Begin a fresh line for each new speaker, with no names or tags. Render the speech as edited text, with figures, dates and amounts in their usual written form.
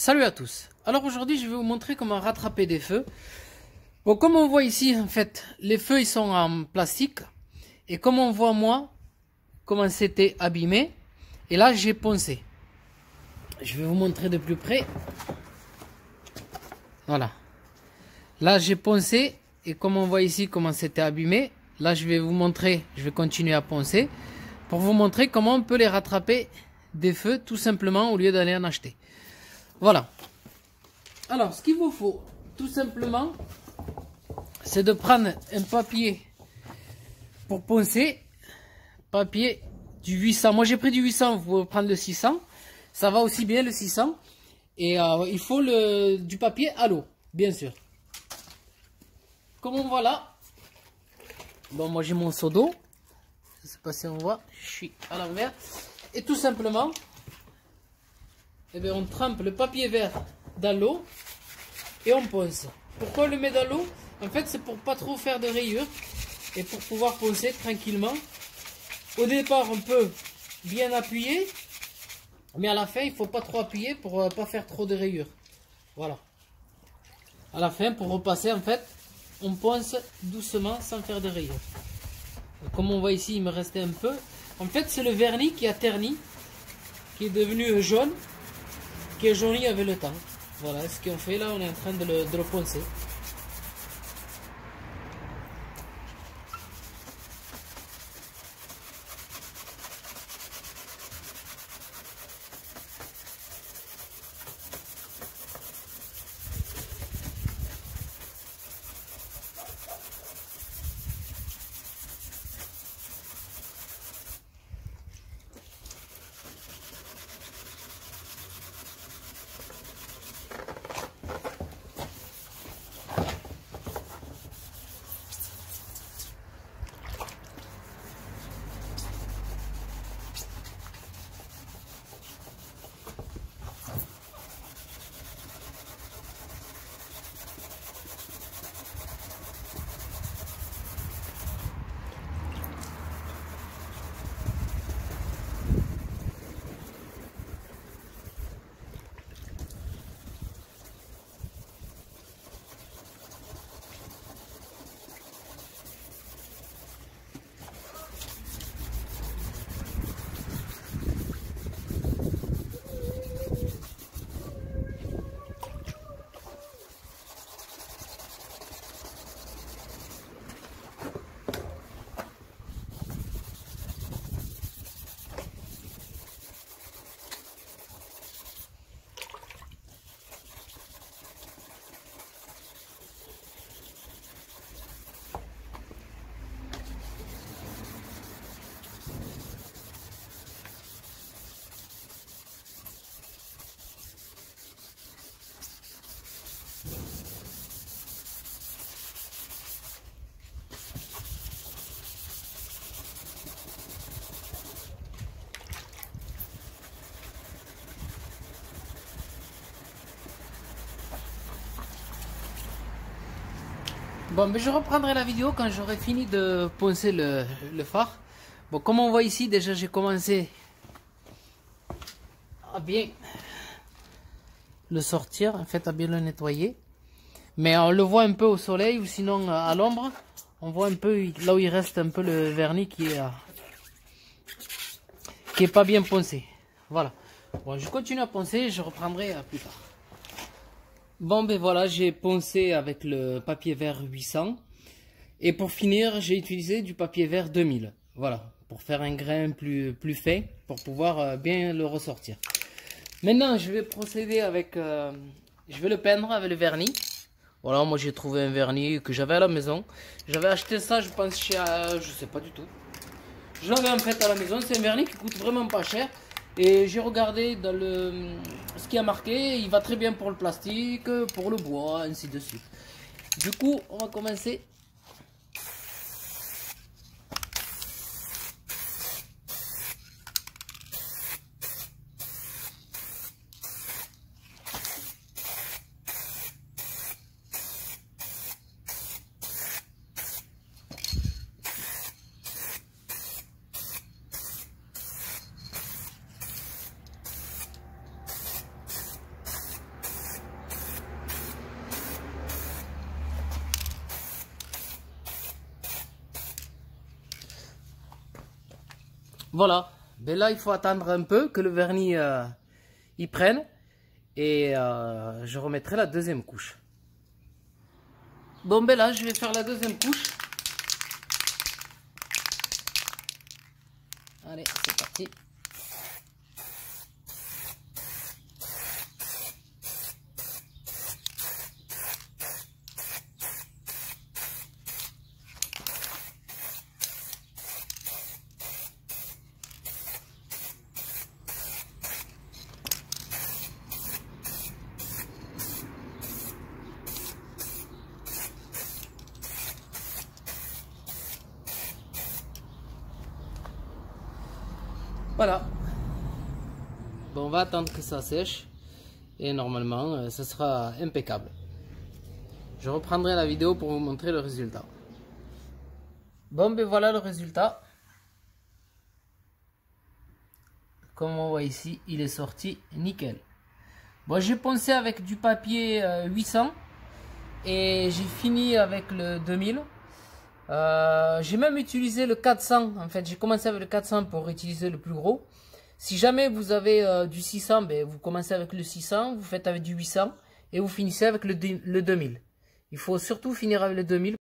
Salut à tous. Alors aujourd'hui je vais vous montrer comment rattraper des feux. Bon, comme on voit ici, en fait, les feux ils sont en plastique. Et comme on voit moi, comment c'était abîmé. Et là j'ai poncé. Je vais vous montrer de plus près. Voilà. Là j'ai poncé. Et comme on voit ici comment c'était abîmé. Là je vais vous montrer, je vais continuer à poncer. Pour vous montrer comment on peut les rattraper des feux tout simplement au lieu d'aller en acheter. Voilà. Alors, ce qu'il vous faut, tout simplement, c'est de prendre un papier pour poncer. Papier du 800. Moi, j'ai pris du 800, vous pouvez prendre le 600. Ça va aussi bien, le 600. Et il faut du papier à l'eau, bien sûr. Comme on voit là. Bon, moi, j'ai mon seau d'eau. Je ne sais pas si on voit. Je suis à l'envers. Et tout simplement, eh bien, on trempe le papier vert dans l'eau et on ponce. Pourquoi on le met dans l'eau? En fait, c'est pour pas trop faire de rayures et pour pouvoir poncer tranquillement. Au départ, on peut bien appuyer, mais à la fin, il faut pas trop appuyer pour pas faire trop de rayures. Voilà. À la fin, pour repasser, en fait, on ponce doucement sans faire de rayures. Comme on voit ici, il me restait un peu. En fait, c'est le vernis qui a terni, qui est devenu jaune, qui est jauni avec le temps. Voilà ce qu'on fait là, on est en train de le poncer. Bon, mais je reprendrai la vidéo quand j'aurai fini de poncer le phare. Bon, comme on voit ici, déjà j'ai commencé à bien le sortir, en fait à bien le nettoyer. Mais on le voit un peu au soleil ou sinon à l'ombre. On voit un peu là où il reste un peu le vernis qui est pas bien poncé. Voilà. Bon, je continue à poncer, je reprendrai plus tard. Bon, ben voilà, j'ai poncé avec le papier vert 800. Et pour finir, j'ai utilisé du papier vert 2000. Voilà, pour faire un grain plus fin, pour pouvoir bien le ressortir. Maintenant, je vais procéder avec... je vais le peindre avec le vernis. Voilà, moi j'ai trouvé un vernis que j'avais à la maison. J'avais acheté ça, je pense, chez... je sais pas du tout. Je l'avais en fait à la maison. C'est un vernis qui coûte vraiment pas cher. Et j'ai regardé dans ce qui a marqué, il va très bien pour le plastique, pour le bois, ainsi de suite. Du coup, on va commencer. Voilà. Ben là, il faut attendre un peu que le vernis y prenne. Et je remettrai la deuxième couche. Bon, ben là, je vais faire la deuxième couche. Allez, c'est parti. Voilà. Bon, on va attendre que ça sèche. Et normalement, ce sera impeccable. Je reprendrai la vidéo pour vous montrer le résultat. Bon, ben voilà le résultat. Comme on voit ici, il est sorti nickel. Bon, j'ai poncé avec du papier 800. Et j'ai fini avec le 2000. J'ai même utilisé le 400. En fait, j'ai commencé avec le 400 pour utiliser le plus gros. Si jamais vous avez du 600, ben, vous commencez avec le 600, vous faites avec du 800 et vous finissez avec le 2000. Il faut surtout finir avec le 2000.